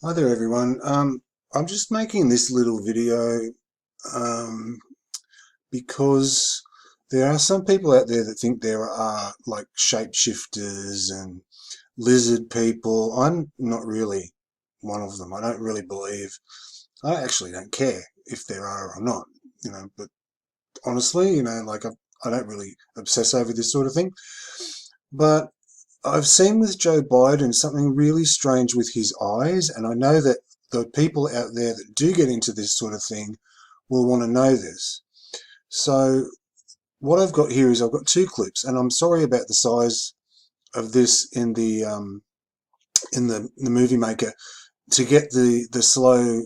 Hi there everyone. I'm just making this little video um, because there are some people out there that think there are like shapeshifters and lizard people. I'm not really one of them. I don't really believe. I actually don't care if there are or not, but honestly, I don't really obsess over this sort of thing. But I've seen with Joe Biden something really strange with his eyes, and I know that the people out there that do get into this sort of thing will want to know this. So what I've got here is I've got two clips, and I'm sorry about the size of this in the movie maker. To get the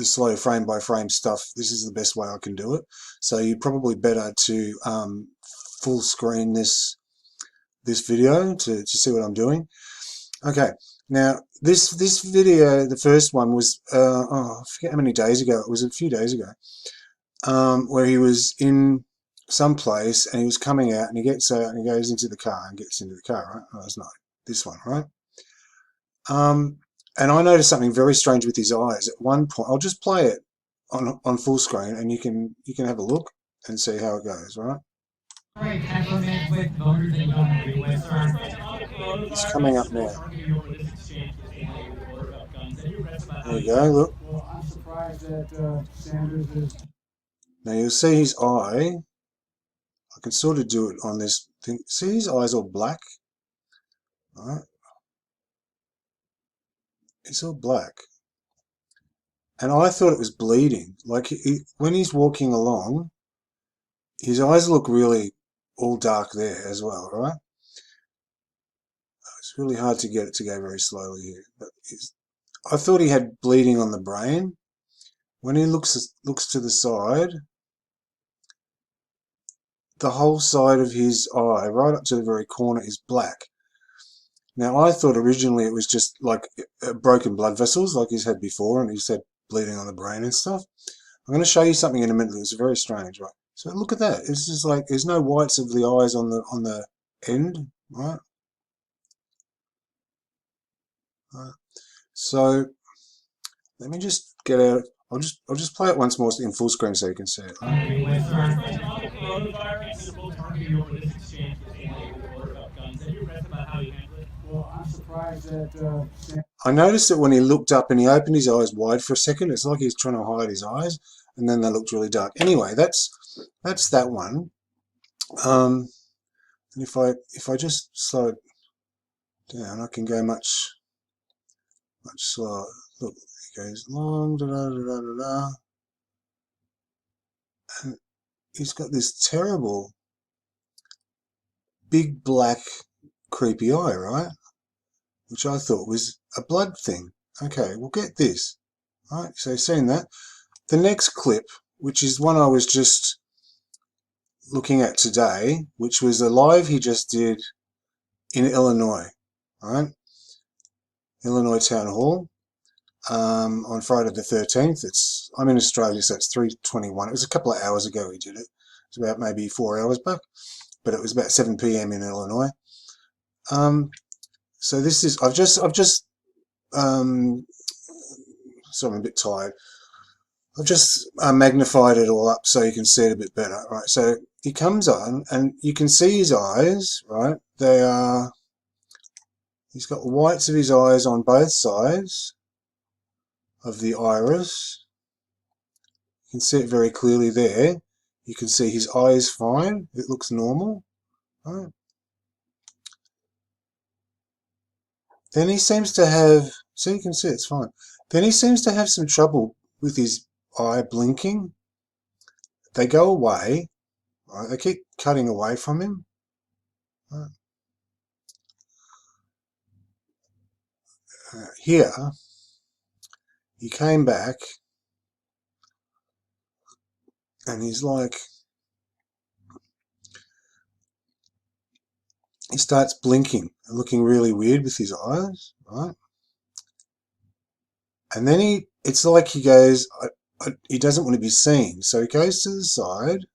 slow frame by frame stuff, this is the best way I can do it. So you're probably better to full screen this video to see what I'm doing. Okay, now this video, the first one was I forget how many days ago. It was a few days ago, where he was in some place and he was coming out and he gets out and he goes into the car and gets into the car. Right? Oh, it's not this one, right? Um, and I noticed something very strange with his eyes. At one point, I'll just play it on full screen and you can have a look and see how it goes. Right? Right, temperament with voters that you don't agree with, or It's coming up now. targeting you over this exchange with a voter about guns. Have you read about There how you you go. handle Look. it? Well, I'm surprised that Sanders is. Now you'll see his eye. I can sort of do it on this thing. See his eyes all black? Right? It's all black. And I thought it was bleeding. Like when he's walking along, his eyes look really all dark there as well, right? It's really hard to get it to go very slowly here. But I thought he had bleeding on the brain. When he looks to the side, the whole side of his eye, right up to the very corner, is black. Now, I thought originally it was just like broken blood vessels, like he's had before, and he's had bleeding on the brain and stuff. I'm going to show you something in a minute that's very strange, right? So look at that. It's just like there's no whites of the eyes on the end, right? Right. So let me just get out. I'll just play it once more in full screen so you can see it. Right? Agree with, or coronavirus will target you over this exchange with a voter about guns. Have you read about how you handle it? Well, I'm surprised that. I noticed that when he looked up and he opened his eyes wide for a second, it's like he's trying to hide his eyes, and then they looked really dark. Anyway, that's that one. And if I just slow it down, I can go much slower. Look, it goes long, da da da da da da, and he's got this terrible big black creepy eye, right? Which I thought was a blood thing. Okay, well get this. Right, so seeing that. The next clip, which is one I was just looking at today, which was a live he just did in Illinois, right? Illinois Town Hall. On Friday the 13th. I'm in Australia, so it's 3:21. It was a couple of hours ago we did it. It's about maybe 4 hours back, but it was about 7 p.m. in Illinois. So this is I've just so I'm a bit tired. I've just magnified it all up so you can see it a bit better, right? So he comes on, and you can see his eyes, right? He's got whites of his eyes on both sides of the iris. You can see it very clearly there. You can see his eye is fine. It looks normal. Right? Then he seems to have, so you can see it's fine. Then he seems to have some trouble with his eye blinking. They go away. Right? They keep cutting away from him. Right? Here, he came back and he's like, he starts blinking and looking really weird with his eyes, right? And then it's like he goes, he doesn't want to be seen. So he goes to the side,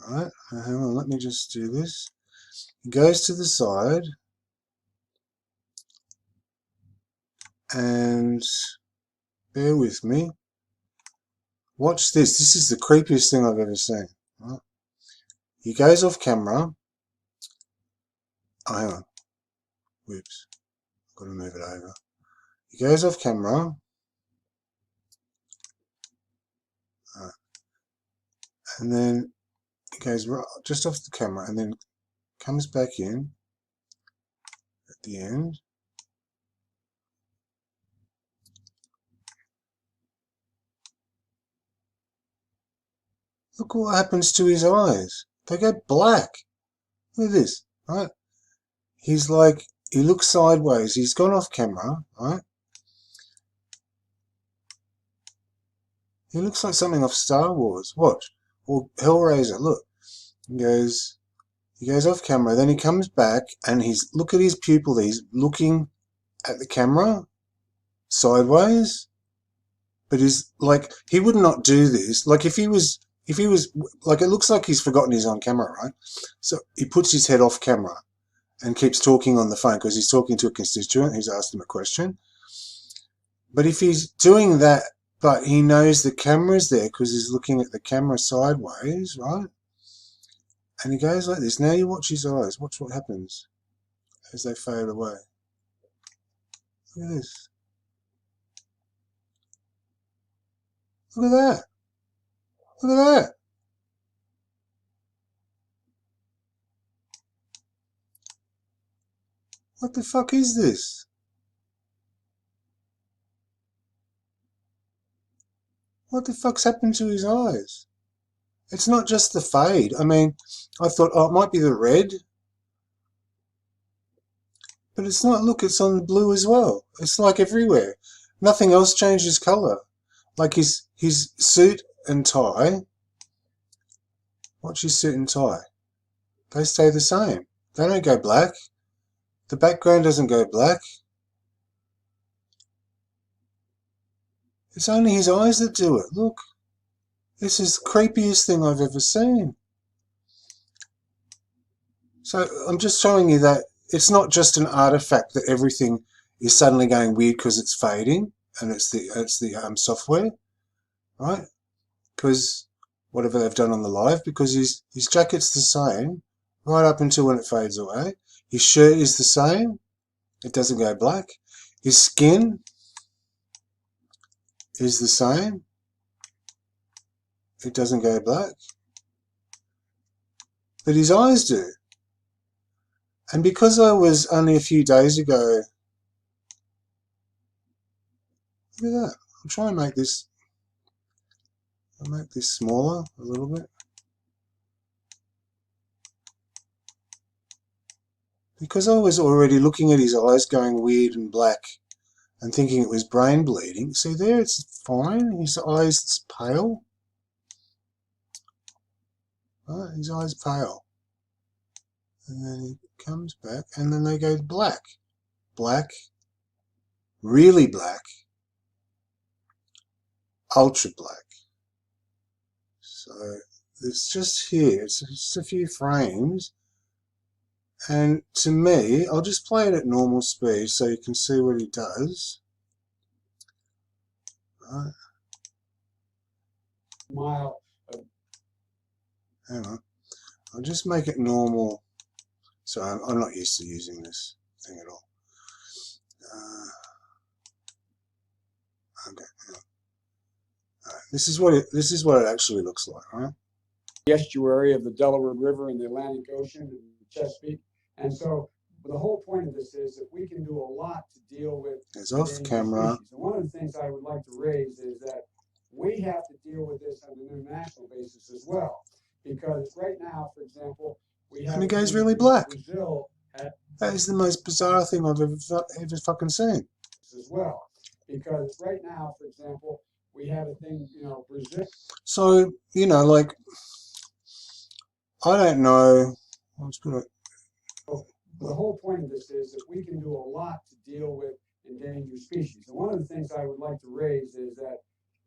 right? Hang on, let me just do this. He goes to the side And bear with me. Watch this. This is the creepiest thing I've ever seen. Right? He goes off camera. Oh, hang on. Whoops. I've got to move it over. He goes off camera. And then he goes right, just off the camera and then comes back in at the end. Look what happens to his eyes. They go black. Look at this, right? He's like, he looks sideways. He's gone off camera, right? He looks like something off Star Wars. Watch. Or Hellraiser, look. He goes off camera, then he comes back and look at his pupil. He's looking at the camera sideways. But he's like, he would not do this. Like if he was like, it looks like he's forgotten he's on camera, right? So he puts his head off camera and keeps talking on the phone because he's talking to a constituent who's asked him a question. But if he's doing that, but he knows the camera's there because he's looking at the camera sideways, right? And he goes like this. Now you watch his eyes. Watch what happens as they fade away. Look at this. Look at that. Look at that. What the fuck is this? What the fuck's happened to his eyes? It's not just the fade. I mean, I thought, oh, it might be the red. But it's not. Look, it's on the blue as well. It's like everywhere. Nothing else changes colour. Like his suit and tie. Watch his suit and tie. They stay the same. They don't go black. The background doesn't go black. It's only his eyes that do it. Look. This is the creepiest thing I've ever seen. So I'm just showing you that it's not just an artifact that everything is suddenly going weird because it's fading and it's the software, right? Because whatever they've done on the live, because his jacket's the same right up until when it fades away. His shirt is the same. It doesn't go black. His skin is the same. It doesn't go black. But his eyes do. And because I was only a few days ago, look at that. I'll try and make this, I'll make this smaller a little bit. Because I was already looking at his eyes going weird and black and thinking it was brain bleeding. See there, it's fine. His eyes pale. Right, his eyes pale. And then he comes back and then they go black. Black, really black, ultra black. So it's just here, it's just a few frames. And to me, I'll just play it at normal speed so you can see what he does. Right. Hang on. I'll just make it normal. So I'm not used to using this thing at all. Okay. Right. This is what it actually looks like, right? The estuary of the Delaware River and the Atlantic Ocean and Chesapeake. And so the whole point of this is that we can do a lot to deal with it's off camera. Species. And one of the things I would like to raise is that we have to deal with this on an international basis as well. Because right now, for example, we have... And it goes really black. Brazil that is the most bizarre thing I've ever fucking seen. As well. Because right now, for example, we have a thing, Brazil... So, like, I don't know... I'm just gonna... The whole point of this is that we can do a lot to deal with endangered species. And one of the things I would like to raise is that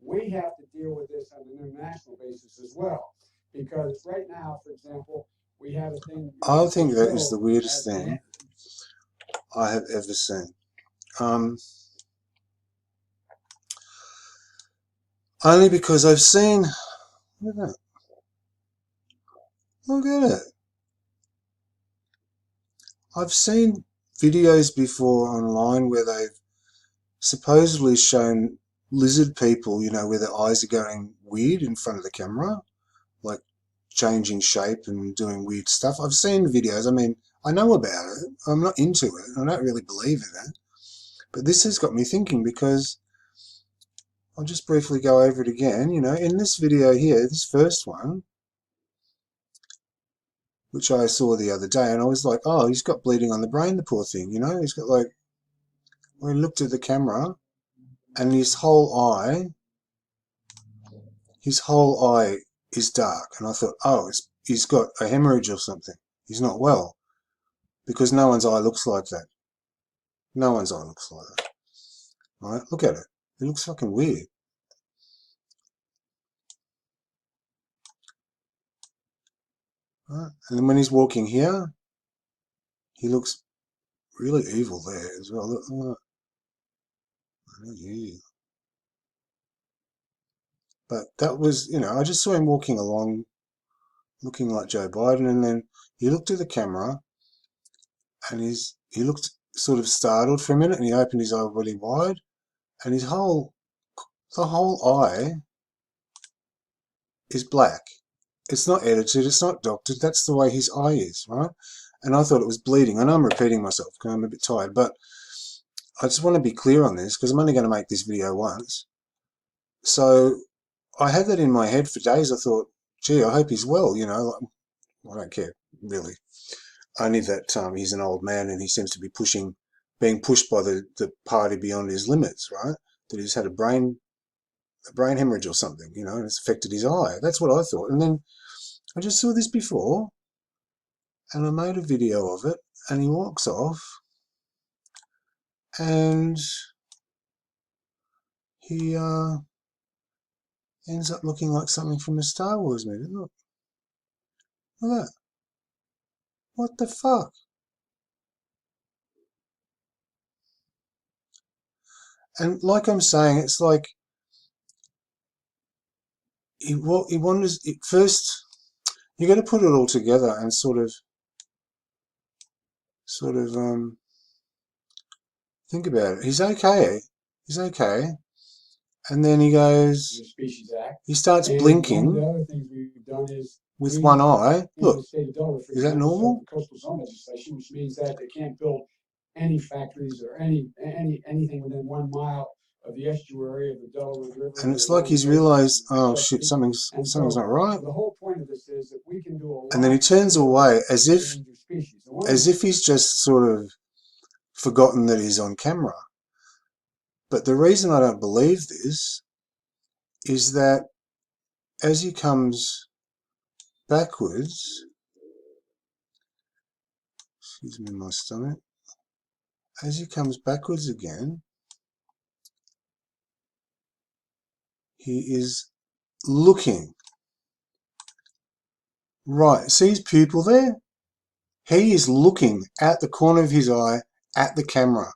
we have to deal with this on an international basis as well. Because right now, for example, we have a thing... I think that is the weirdest thing I have ever seen. Only because I've seen, look at that, look at it. I've seen videos before online where they've supposedly shown lizard people, you know, where their eyes are going weird in front of the camera, like changing shape and doing weird stuff. I've seen videos. I mean, I know about it. I'm not into it. I don't really believe in it. But this has got me thinking, because I'll just briefly go over it again. You know, in this video here, this first one, which I saw the other day, and I was like, oh, he's got bleeding on the brain, the poor thing. You know, he's got like, when I looked at the camera, and his whole eye is dark. And I thought, oh, he's got a hemorrhage or something. He's not well. Because no one's eye looks like that. No one's eye looks like that. Right? Look at it. It looks fucking weird. Right? And then when he's walking here, he looks really evil there as well. Look. Yeah. But that was, you know, I just saw him walking along looking like Joe Biden, and then he looked at the camera and he looked sort of startled for a minute, and he opened his eye really wide, and the whole eye is black. It's not edited, it's not doctored, that's the way his eye is, right? And I thought it was bleeding. I know I'm repeating myself because I'm a bit tired, but I just want to be clear on this because I'm only going to make this video once. So I had that in my head for days. I thought, gee, I hope he's well, you know. Like, I don't care, really. Only that he's an old man and he seems to be being pushed by the party beyond his limits, right? That he's had a brain hemorrhage or something, you know, and it's affected his eye. That's what I thought. And then I just saw this before, and I made a video of it, and he walks off, and he ends up looking like something from a Star Wars movie. Look at that. What the fuck? And like I'm saying, it's like he wanders. First, you got to put it all together and sort of think about it. He's okay. He's okay. And then he goes, the Species Act. he starts And blinking. one of the other things we've done is with one eye. Look, the state of Delaware, for is that example, normal? set the coastal zone legislation, which means that they can't build any factories or anything within 1 mile of the estuary of the Delaware River. And it's like he's realised, oh shit, something's not right. The whole point of this is that we can do a lot. And then he turns away as if he's just sort of forgotten that he's on camera. But the reason I don't believe this is that as he comes backwards, excuse me, my stomach, as he comes backwards again, he is looking. Right, see his pupil there? He is looking at the corner of his eye at the camera.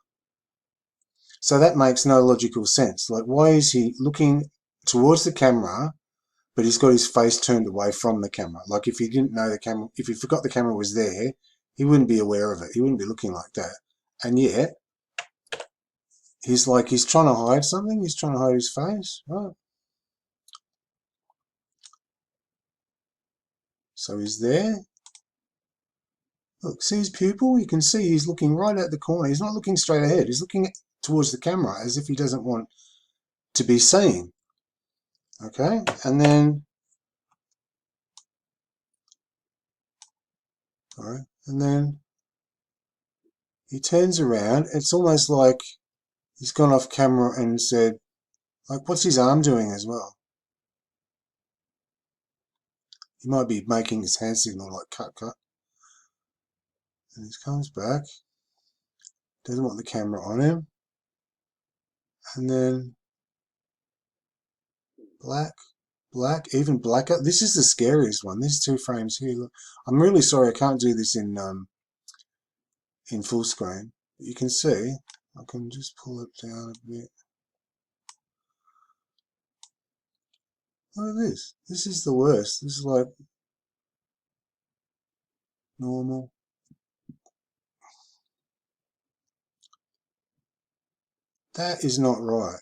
So that makes no logical sense. Like, why is he looking towards the camera, but he's got his face turned away from the camera? Like, if he didn't know the camera, if he forgot the camera was there, he wouldn't be aware of it. He wouldn't be looking like that. And yet, he's trying to hide something. He's trying to hide his face, right? So he's there. Look, see his pupil? You can see he's looking right at the corner. He's not looking straight ahead. He's looking towards the camera as if he doesn't want to be seen. Okay, and then, all right, and then he turns around. It's almost like he's gone off camera and said, like, what's his arm doing as well? He might be making his hand signal like cut, cut. And he comes back, doesn't want the camera on him. And then black, even blacker. This is the scariest one. These 2 frames here. Look, I'm really sorry I can't do this in full screen. But you can see, I can just pull it down a bit. Look at this. This is the worst. This is like normal. That is not right.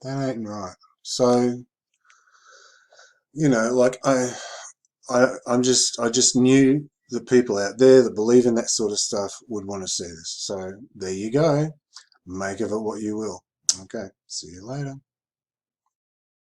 That ain't right. So, like I just knew the people out there that believe in that sort of stuff would want to see this. So there you go. Make of it what you will. Okay. See you later.